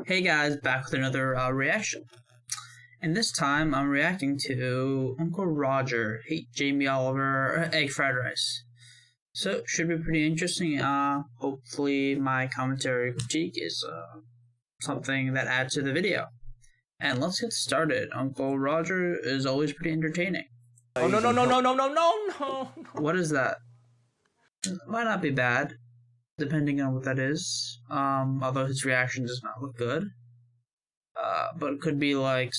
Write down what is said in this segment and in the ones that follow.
Hey guys, back with another reaction. And this time I'm reacting to Uncle Roger, Jamie Oliver, egg fried rice. So it should be pretty interesting. Hopefully my commentary critique is something that adds to the video. And let's get started. Uncle Roger is always pretty entertaining. Oh no. What is that? It might not be bad, depending on what that is. Although his reaction does not look good. But it could be like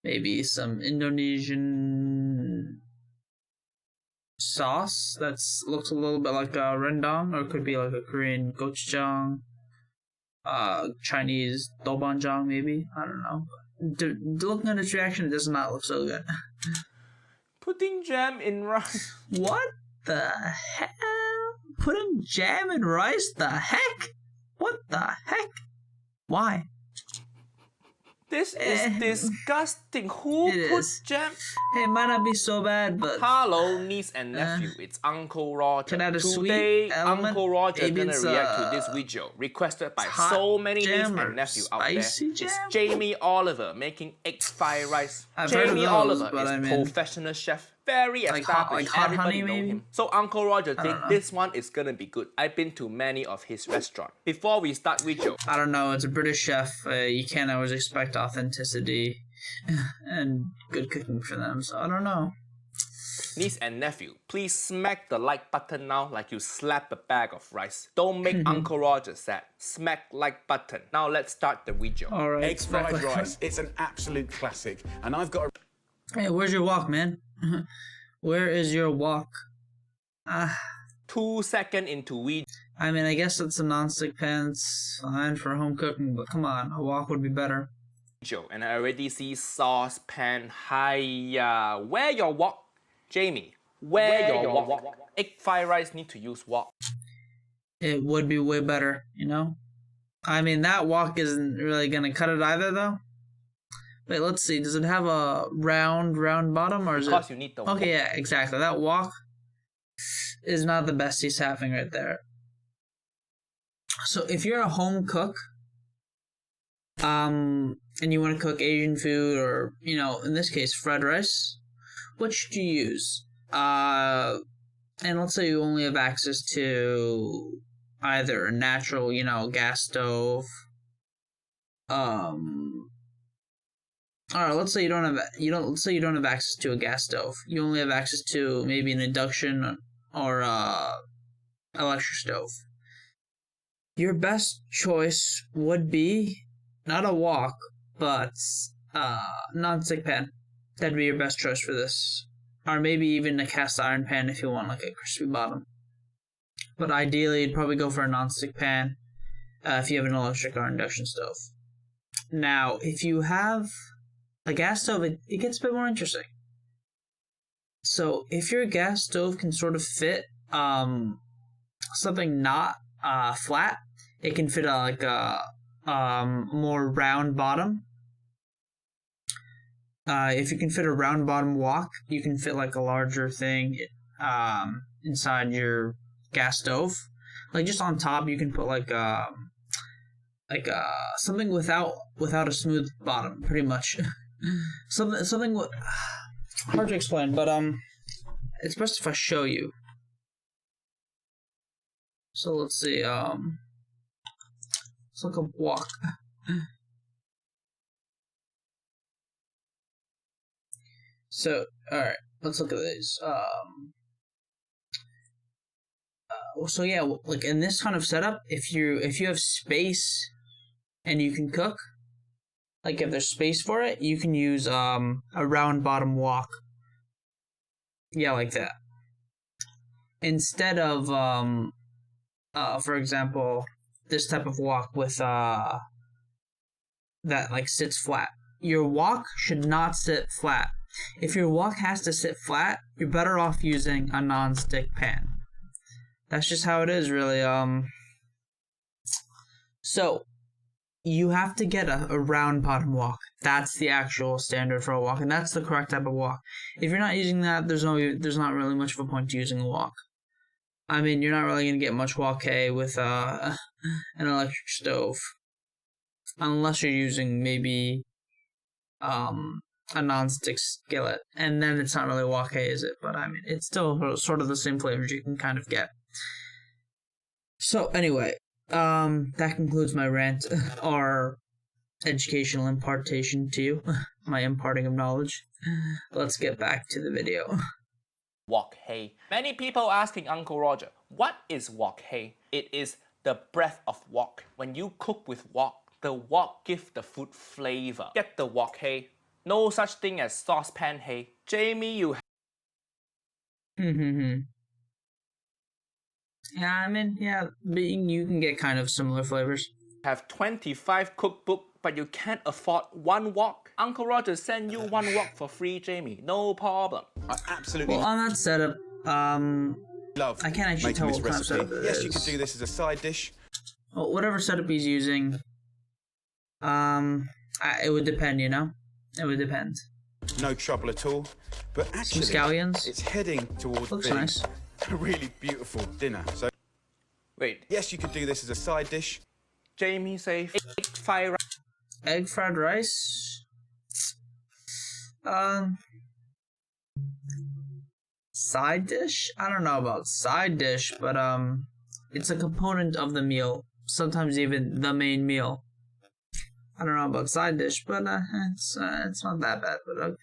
maybe some Indonesian sauce that looks a little bit like a rendang, or it could be like a Korean gochujang, Chinese doubanjiang maybe. I don't know. Looking at his reaction, it does not look so good. Putting jam in rice. What the hell? Putting jam in rice? The heck? What the heck? Why? This is disgusting. Who put jam? Hey, it might not be so bad, but Hello, niece and nephew. It's Uncle Roger. can add a sweet Today, element. Uncle Roger Maybe gonna it's, react to this video requested by hot so many niece jam or and nephew out there. spicy It's jam? Jamie Oliver making egg fried rice. I've heard of Jamie those, Oliver but is I mean, professional chef. Very like hot- established. like hot Everybody honey, know maybe? him. So Uncle Roger think know. this one is gonna be good. I've been to many of his restaurants. Before we start video, I don't know. It's a British chef. You can't always expect authenticity and good cooking for them. So I don't know. niece and nephew, please smack the like button now like you slap a bag of rice. Don't make Uncle Roger sad. Smack like button. Now let's start the video. All right. Egg fried rice. It's an absolute classic. And I've got a Hey, where's your wok, man? Where is your wok? 2 seconds into video. I mean, I guess it's a non-stick pan. It's fine for home cooking, but come on, a wok would be better. And I already see saucepan. Hiya. Where your wok? Jamie, where your wok? Egg fried rice need to use wok. It would be way better, you know? I mean, that wok isn't really gonna cut it either, though. Wait, let's see. Does it have a round bottom, or is Because it? you need the wok. Okay, yeah, exactly. That wok is not the best he's having right there. So if you're a home cook, and you want to cook Asian food, or, you know, in this case, fried rice, what should you use? And let's say you only have access to either a natural, you know, gas stove. Alright, let's say you don't have access to a gas stove. You only have access to maybe an induction or electric stove. Your best choice would be not a wok, but non-stick pan. That'd be your best choice for this. Or maybe even a cast iron pan if you want like a crispy bottom. But ideally, you'd probably go for a non-stick pan if you have an electric or induction stove. Now, if you have a gas stove, it gets a bit more interesting. So, if your gas stove can sort of fit something not flat, it can fit like a more round bottom. If you can fit a round bottom wok, you can fit like a larger thing inside your gas stove. Like just on top, you can put like something without a smooth bottom, pretty much. something hard to explain, but it's best if I show you. So let's see. It's like a wok. So, alright, let's look at these. So yeah, like in this kind of setup, if you have space and you can cook, like if there's space for it, you can use a round bottom wok. Yeah, like that. Instead of for example, this type of wok with that like sits flat. Your wok should not sit flat. If your wok has to sit flat, you're better off using a non-stick pan. That's just how it is, really. So, you have to get a round bottom wok. That's the actual standard for a wok, and that's the correct type of wok. If you're not using that, there's not really much of a point to using a wok. I mean, you're not really gonna get much wok hei with an electric stove, unless you're using maybe a non-stick skillet, and then it's not really wok hei, is it? But I mean, it's still sort of the same flavors you can kind of get. So anyway, that concludes my rant or educational impartation to you, my imparting of knowledge. Let's get back to the video. Wok hei. Many people asking Uncle Roger, what is wok hei? It is the breath of wok. When you cook with wok, the wok gives the food flavor. Get the wok hei. No such thing as saucepan hei. Jamie, you Yeah, I mean, yeah, you can get kind of similar flavors. have 25 cookbook, but you can't afford one wok. Uncle Roger send you one wok for free, Jamie. No problem. I absolutely Well, on that setup, love I can't actually making tell this what kind of setup recipe. it Yes, is. you could do this as a side dish. Well, whatever setup he's using, it would depend, you know? It would depend. No trouble at all. But Some actually, scallions. it's heading towards Looks being nice. a really beautiful dinner. So Wait, yes, you could do this as a side dish. Jamie say egg fried rice. Egg fried rice. Side dish? I don't know about side dish, but it's a component of the meal. Sometimes even the main meal. I don't know about side dish, but it's not that bad. But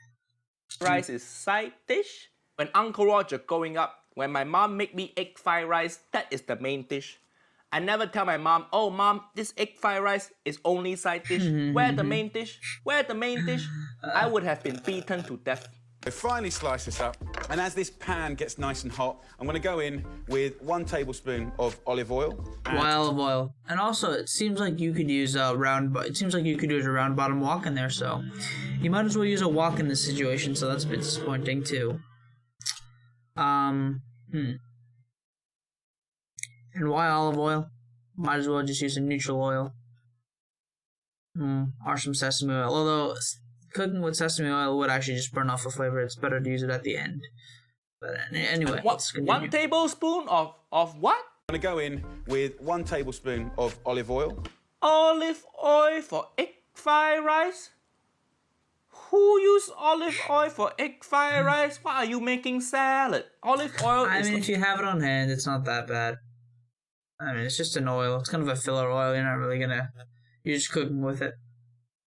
Rice is side dish. When Uncle Roger growing up, when my mom make me egg fried rice, that is the main dish. I never tell my mom, oh mom, this egg fried rice is only side dish. Where the main dish? Where the main dish? I would have been beaten to death. So finally slice this up, and as this pan gets nice and hot, I'm going to go in with 1 tablespoon of olive oil. olive oil, and also it seems like you could use a round. It seems like you could use a round bottom wok in there, so you might as well use a wok in this situation. So that's a bit disappointing too. And why olive oil? Might as well just use a neutral oil. Or some sesame oil. Although cooking with sesame oil would actually just burn off the flavor. It's better to use it at the end. But anyway, let's continue. 1 tablespoon of what? I'm going to go in with 1 tablespoon of olive oil. Olive oil for egg fried rice? Who use olive oil for egg fried rice? Why are you making salad? Olive oil I is mean, if you have it on hand, it's not that bad. I mean, it's just an oil. It's kind of a filler oil. You're not really gonna... You're just cooking with it.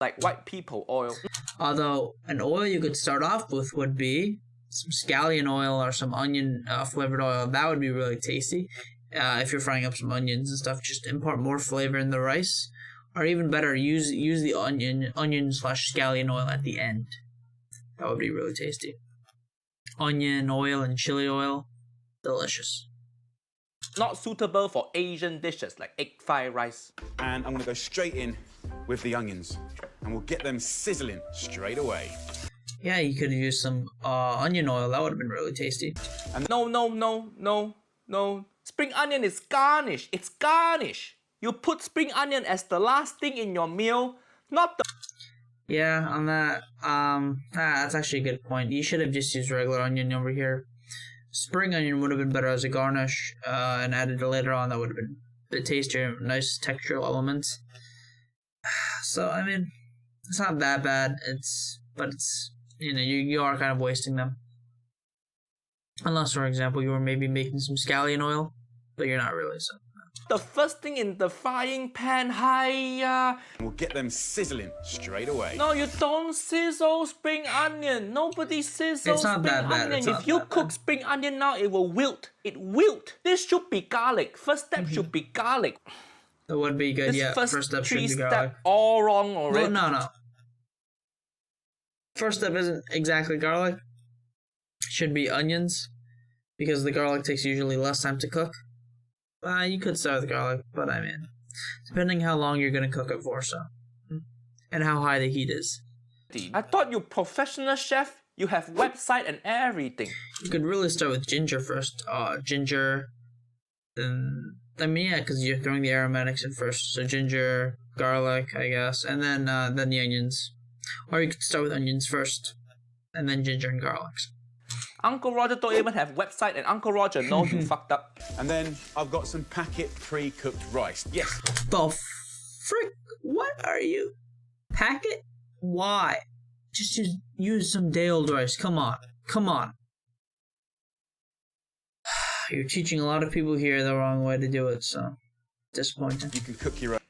like white people oil. Although, an oil you could start off with would be some scallion oil or some onion flavored oil. That would be really tasty. If you're frying up some onions and stuff, just impart more flavor in the rice. Or even better, use the onion/scallion oil at the end. That would be really tasty. Onion oil and chili oil, delicious. Not suitable for Asian dishes like egg fried rice. And I'm going to go straight in with the onions, and we'll get them sizzling straight away. Yeah, you could use some onion oil. That would have been really tasty. No. Spring onion is garnish. It's garnish. You put spring onion as the last thing in your meal, not the... Yeah, on that, that's actually a good point. You should have just used regular onion over here. Spring onion would have been better as a garnish, and added it later on. That would have been a bit tastier, nice textural elements. So, I mean, it's not that bad. But it's, you are kind of wasting them. Unless, for example, you were maybe making some scallion oil, but you're not really, so. The first thing in the frying pan, hiya. We'll get them sizzling straight away. No, you don't sizzle spring onion. Nobody sizzles It's not spring that bad. onion. It's If not you that cook bad. spring onion now, it will wilt. It wilt. This should be garlic. First step should be garlic. That would be good, This yeah. first Step should three be step garlic. all wrong already. Well, no. First step isn't exactly garlic. Should be onions, because the garlic takes usually less time to cook. You could start with garlic, but I mean, depending how long you're gonna cook it for, so, and how high the heat is. I thought you professional chef. You have website and everything. You could really start with ginger first. Ginger, then because you're throwing the aromatics in first. So ginger, garlic, I guess, and then the onions. Or you could start with onions first, and then ginger and garlic. Uncle Roger don't even have website, and Uncle Roger knows you fucked up. And then I've got some packet pre-cooked rice. Yes. The frick? What are you? Packet? Why? Just use some day-old rice. Come on. Come on. You're teaching a lot of people here the wrong way to do it, so disappointing. You can cook your own.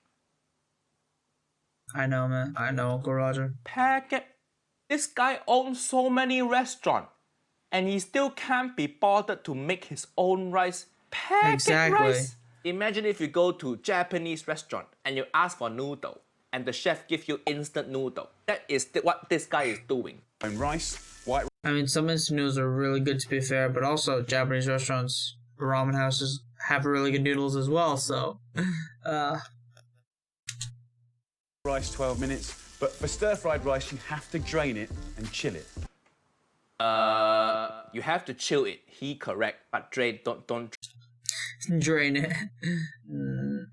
I know, man. I know, Uncle Roger. Packet. This guy owns so many restaurants, and he still can't be bothered to make his own rice. Packet Exactly. rice. Imagine if you go to Japanese restaurant and you ask for noodle, and the chef gives you instant noodle. That is what this guy is doing. Own rice, white I mean, some instant noodles are really good, to be fair, but also Japanese restaurants, ramen houses have really good noodles as well, so... rice, 12 minutes. But for stir-fried rice, you have to drain it and chill it. You have to chill it. He correct, but drain don't. Drain it.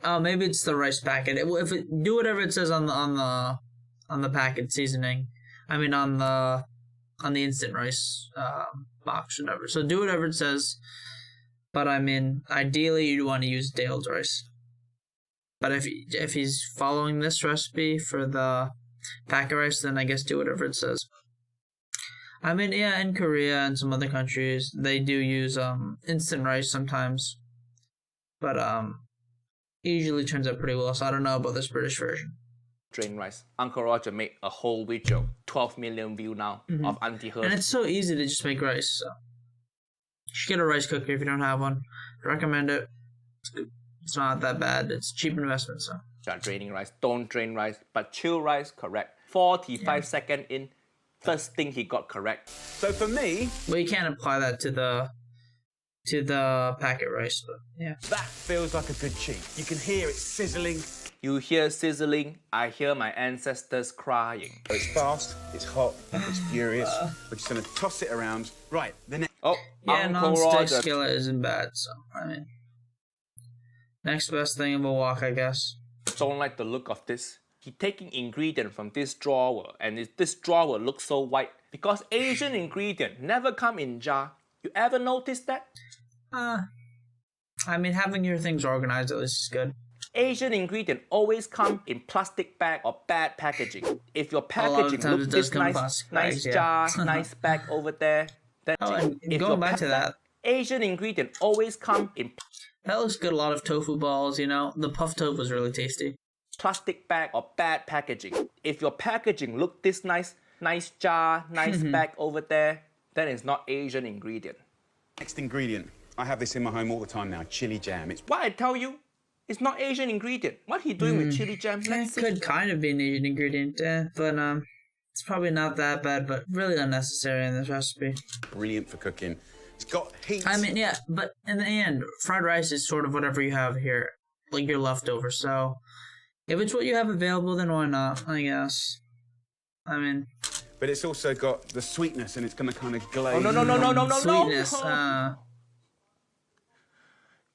Oh, maybe it's the rice packet. Do whatever it says on the packet seasoning. I mean on the instant rice box, whatever. So do whatever it says. But I mean, ideally you'd want to use day-old rice. But if he's following this recipe for the packet rice, then I guess do whatever it says. I mean, yeah, in Korea and some other countries, they do use instant rice sometimes. But it usually turns out pretty well, so I don't know about this British version. Drain rice. Uncle Roger made a whole video, 12 million view now of Auntie Her. And it's so easy to just make rice, so you should get a rice cooker if you don't have one. Recommend it. It's good. It's not that bad. It's a cheap investment, so. Start draining rice. Don't drain rice, but chill rice, correct. 45 seconds in, first thing he got correct. So for me... Well, you can't apply that to the packet rice, but yeah. That feels like a good cheat. You can hear it sizzling. You hear sizzling, I hear my ancestors crying. It's fast, it's hot, it's furious. We're just going to toss it around. Right, the next... Oh, Yeah, Uncle non-stick Roger. skillet isn't bad, so, I mean. Next best thing of a wok, I guess. Don't like the look of this. He taking ingredient from this drawer, and this drawer looks so white because Asian ingredient never come in jar. You ever notice that? I mean, having your things organized at least is good. Asian ingredient always come in plastic bag or bad packaging. If your lot of packaging times looks it does this come in nice, plastic nice bags, yeah. jar, nice bag over there, then Oh, and if going your back to that, Asian ingredient always come in that looks good. A lot of tofu balls, you know. The puff tofu is really tasty. plastic bag or bad packaging. If your packaging look this nice, nice jar, nice bag over there, then it's not Asian ingredient. Next ingredient. I have this in my home all the time now, chili jam. It's What I tell you, it's not Asian ingredient. What he doing with chili jam? It Let's see. could kind of be an Asian ingredient, but it's probably not that bad, but really unnecessary in this recipe. brilliant for cooking. It's got heat. I mean, yeah, but in the end, fried rice is sort of whatever you have here, like your leftovers. So if it's what you have available, then why not? I guess. I mean, But it's also got the sweetness and it's going to kind of glaze. Oh, no. sweetness.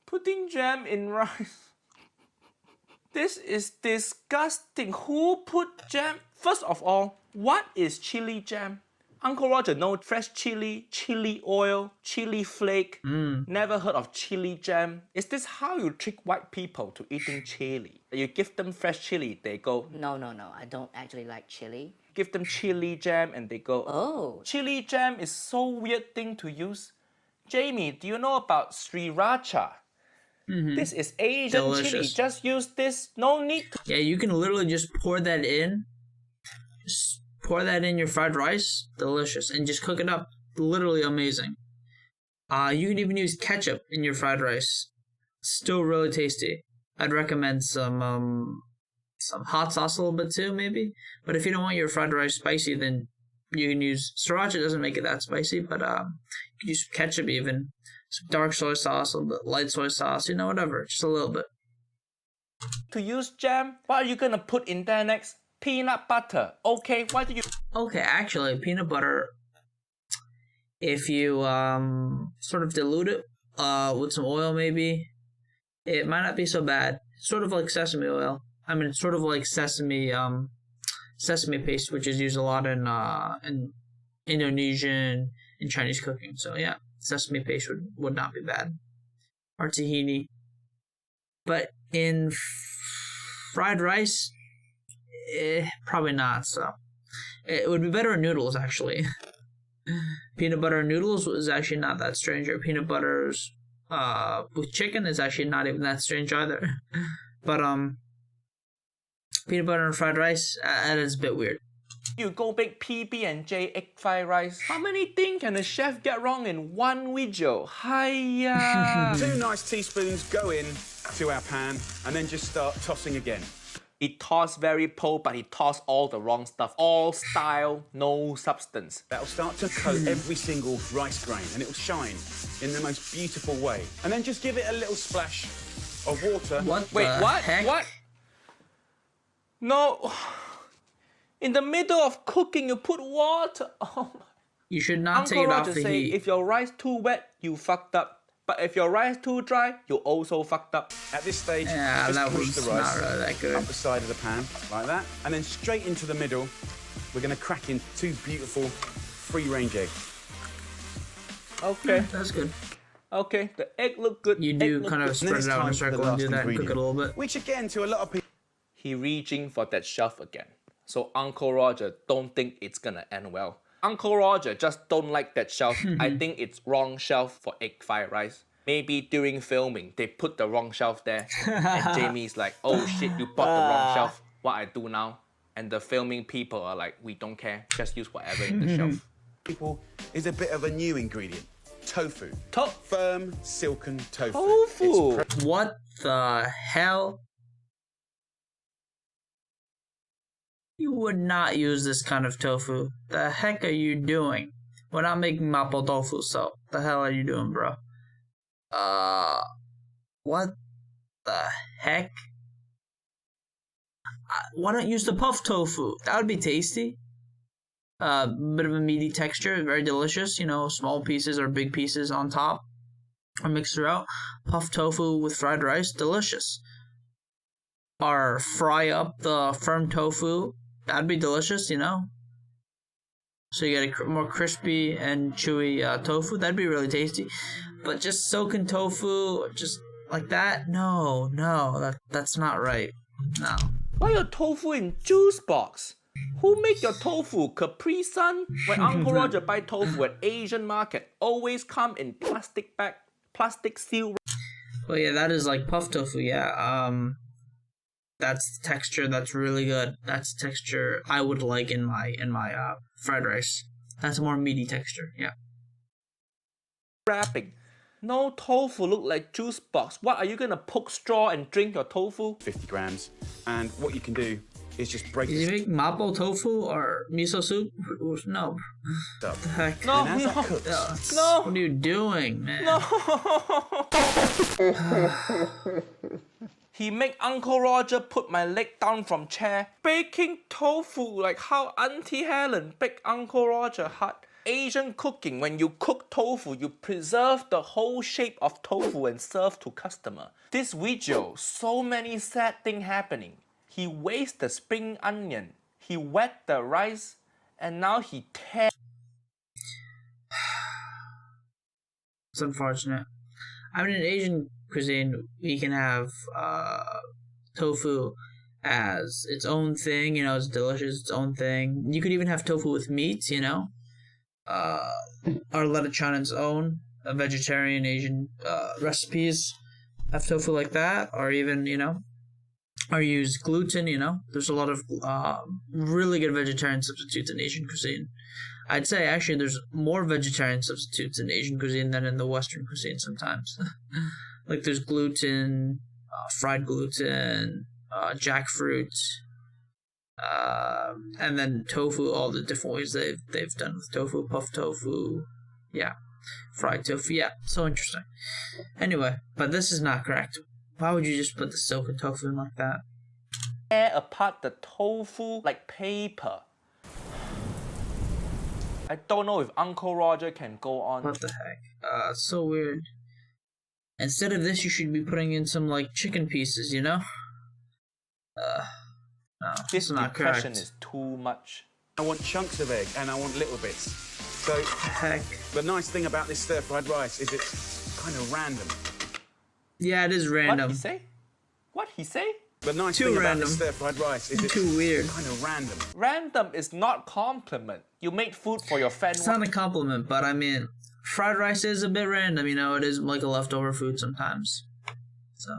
Putting jam in rice. This is disgusting. Who put jam? First of all, what is chili jam? Uncle Roger knows fresh chili, chili oil, chili flake. Never heard of chili jam. Is this how you trick white people to eating chili? You give them fresh chili, they go, No, I don't actually like chili. give them chili jam and they go, Oh, chili jam is so weird thing to use. Jamie, do you know about sriracha? This is Asian chili. Delicious. Just use this. No need to. Yeah, you can literally just pour that in. Just pour that in your fried rice. Delicious. And just cook it up. Literally amazing. You can even use ketchup in your fried rice. Still really tasty. I'd recommend some hot sauce a little bit too, maybe. But if you don't want your fried rice spicy, then you can use sriracha. Doesn't make it that spicy, but you can use ketchup even. Some dark soy sauce, a little bit light soy sauce, you know, whatever, just a little bit. To use jam, what are you gonna put in there next? Peanut butter. Okay, why do you? Okay, actually, peanut butter, if you sort of dilute it with some oil maybe, it might not be so bad. Sort of like sesame oil. I mean, it's sort of like sesame paste, which is used a lot in Indonesian in Chinese cooking. So yeah, sesame paste would not be bad. Or tahini. But in fried rice, probably not. So it would be better in noodles, actually. Peanut butter and noodles is actually not that strange. Or peanut butters with chicken is actually not even that strange either. But peanut butter and fried rice, that is a bit weird. You go bake PB&J egg fried rice. How many things can a chef get wrong in one video? Hiya! 2 nice teaspoons go in to our pan and then just start tossing again. He tossed very po, but he tossed all the wrong stuff. All style, no substance. That'll start to coat every single rice grain and it'll shine in the most beautiful way. And then just give it a little splash of water. Wait, the what? heck? What? No. In the middle of cooking, you put water. Oh my. You should not Uncle take it off Roger the say, heat. if your rice too wet, you fucked up. But if your rice too dry, you also fucked up. At this stage, Yeah, just that push was the rice not really that good. up the side of the pan, like that. And then straight into the middle, we're going to crack in 2 beautiful free-range eggs. Okay, That's good. okay, the egg look good. You egg do look kind of good. And then spread it's it out in a time for the circle and last do that and cook ingredient, it a little bit. which again, to a lot of people, He reaching for that shelf again. So Uncle Roger don't think it's gonna end well. Uncle Roger just don't like that shelf. I think it's wrong shelf for egg fried rice. Maybe during filming, they put the wrong shelf there. And Jamie's like, oh shit, you bought the wrong shelf. What I do now? And the filming people are like, we don't care. Just use whatever in the shelf. is a bit of a new ingredient. Tofu. To- Firm, silken tofu. Tofu. It's What the hell? You would not use this kind of tofu. The heck are you doing? We're not making mapo tofu, so the hell are you doing, bro? What the heck? Why don't you use the puff tofu? That would be tasty. Bit of a meaty texture, very delicious. You know, small pieces or big pieces on top, or mix throughout. Puff tofu with fried rice, delicious. Or fry up the firm tofu, that'd be delicious. You know. So you get a more crispy and chewy tofu. That'd be really tasty. But just soaking tofu, just like that, no, that's not right. No. Why your tofu in juice box? Who make your tofu? Capri Sun? When Uncle Roger buy tofu at Asian market, always come in plastic bag, plastic seal. Well, yeah, that is like puff tofu. Yeah. That's the texture. That's really good. That's the texture I would like in my fried rice. That's a more meaty texture. Yeah. Wrapping. No tofu look like juice box. What, are you gonna poke straw and drink your tofu? 50 grams. And what you can do is just break Did you this make mapo tofu or miso soup? No. up. What the heck? No, And as no, that cooks, no, What are you doing, man? no. He make Uncle Roger put my leg down from chair. Baking tofu like how Auntie Helen baked Uncle Roger hut. Asian cooking, when you cook tofu, you preserve the whole shape of tofu and serve to customer. This video, so many sad things happening. He wasted the spring onion, he wet the rice, and now he tear. It's unfortunate. I mean, in Asian cuisine, we can have tofu as its own thing. You know, it's delicious, its own thing. You could even have tofu with meat. You know, or let it shine on its own. Vegetarian Asian recipes have tofu like that, or even or use gluten. You know, there's a lot of really good vegetarian substitutes in Asian cuisine. I'd say actually there's more vegetarian substitutes in Asian cuisine than in the Western cuisine sometimes. Like there's gluten, fried gluten, jackfruit, and then tofu. All the different ways they've done with tofu, puff tofu, yeah, fried tofu. Yeah, so interesting. Anyway, but this is not correct. Why would you just put the silken tofu in like that? Tear apart the tofu like paper. I don't know if Uncle Roger can go on. What the heck? It's so weird. Instead of this, you should be putting in some like chicken pieces, you know? No, This it's not depression correct. is too much. I want chunks of egg, and I want little bits. So Heck. the nice thing about this stir-fried rice is it's kind of random. Yeah, it is random. What he say? What he say? The nice Too thing about random. this stir-fried rice is it's Too weird. kind of random. Random is not compliment. You made food for your friend. It's not a compliment, but I mean, fried rice is a bit random, you know, it is like a leftover food sometimes. So,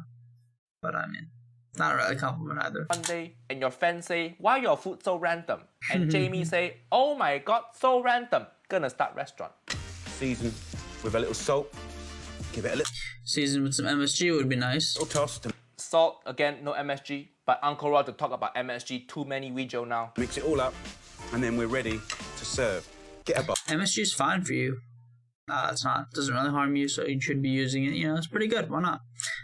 but I mean, not really a compliment either. One day, and your friend say, why your food so random? And Jamie say, oh my god, so random. Gonna start restaurant. Season with a little salt. Give it a Seasoned with some MSG would be nice. little toss to Salt, again, no MSG. But Uncle Roger talk about MSG too many video now. mix it all up, and then we're ready to serve. Get a bowl. MSG is fine for you. It's not, doesn't really harm you, so you should be using it. You know, it's pretty good. Why not?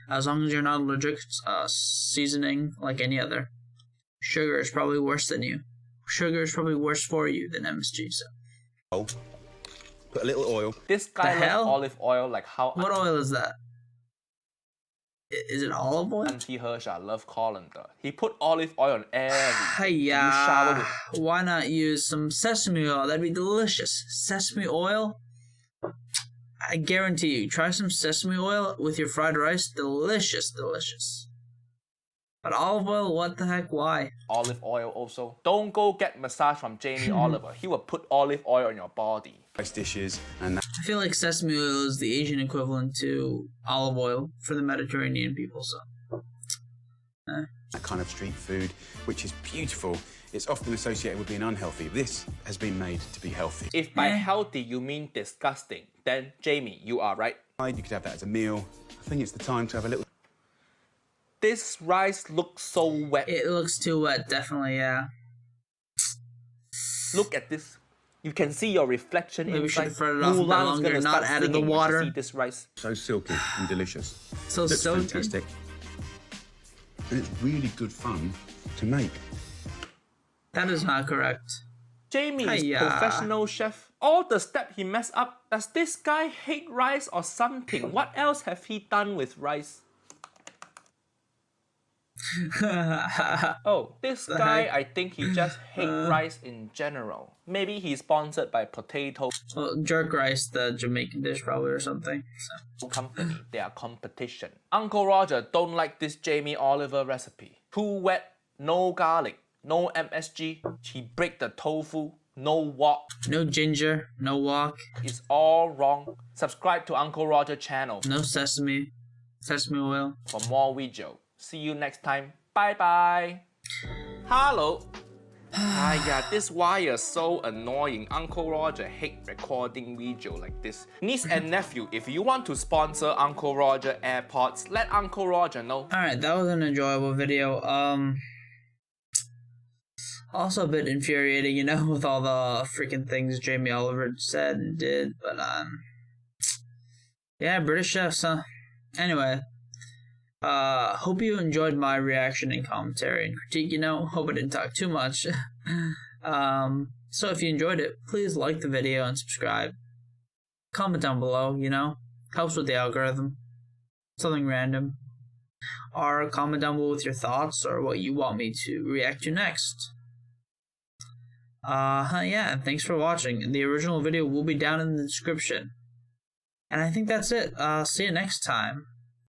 As long as you're not allergic, seasoning like any other. Sugar is probably worse than you. Sugar is probably worse for you than MSG. So, Put a little oil. This guy The loves hell? olive oil like how what oil is that? Is it olive oil? Auntie Hersha love colander. He put olive oil on everything. Hey, shower why not use some sesame oil? That'd be delicious. Sesame oil? I guarantee you, try some sesame oil with your fried rice. Delicious, delicious. But olive oil, what the heck? Why? Olive oil also. Don't go get massage from Jamie Oliver. He will put olive oil on your body. Rice dishes, and that I feel like sesame oil is the Asian equivalent to olive oil for the Mediterranean people, so. kind of street food, which is beautiful. It's often associated with being unhealthy. This has been made to be healthy. If by healthy you mean disgusting, then Jamie, you are right. You could have that as a meal. I think it's the time to have a little This rice looks so wet. It looks too wet, definitely, yeah. Look at this. You can see your reflection Maybe we should inside. have fried it off a bit Mulan's longer, gonna not start added the singing when she water. see this rice. so silky and delicious. So Looks silky. fantastic. And it's really good fun to make. That is not correct. Jamie is Hiya. professional chef. All the step he messed up. Does this guy hate rice or something? What else have he done with rice? Oh, this guy, I think he just hate rice in general. Maybe he's sponsored by Potato Well, jerk rice, the Jamaican dish probably or something. So. Company. They are competition. Uncle Roger don't like this Jamie Oliver recipe. Too wet, no garlic, no MSG. He break the tofu, no wok. No ginger, no wok, It's all wrong. Subscribe to Uncle Roger channel no sesame oil. for more video. See you next time. Bye bye. Hello. Yeah, this wire is so annoying. Uncle Roger hate recording video like this. Niece and nephew, if you want to sponsor Uncle Roger AirPods, let Uncle Roger know. Alright, that was an enjoyable video. Also a bit infuriating, you know, with all the freaking things Jamie Oliver said and did, but yeah, British chefs, huh? Anyway, hope you enjoyed my reaction and commentary and critique, you know, hope I didn't talk too much. So if you enjoyed it, please like the video and subscribe. Comment down below, you know, helps with the algorithm. Something random. Or comment down below with your thoughts or what you want me to react to next. Yeah, thanks for watching. The original video will be down in the description. And I think that's it. See you next time.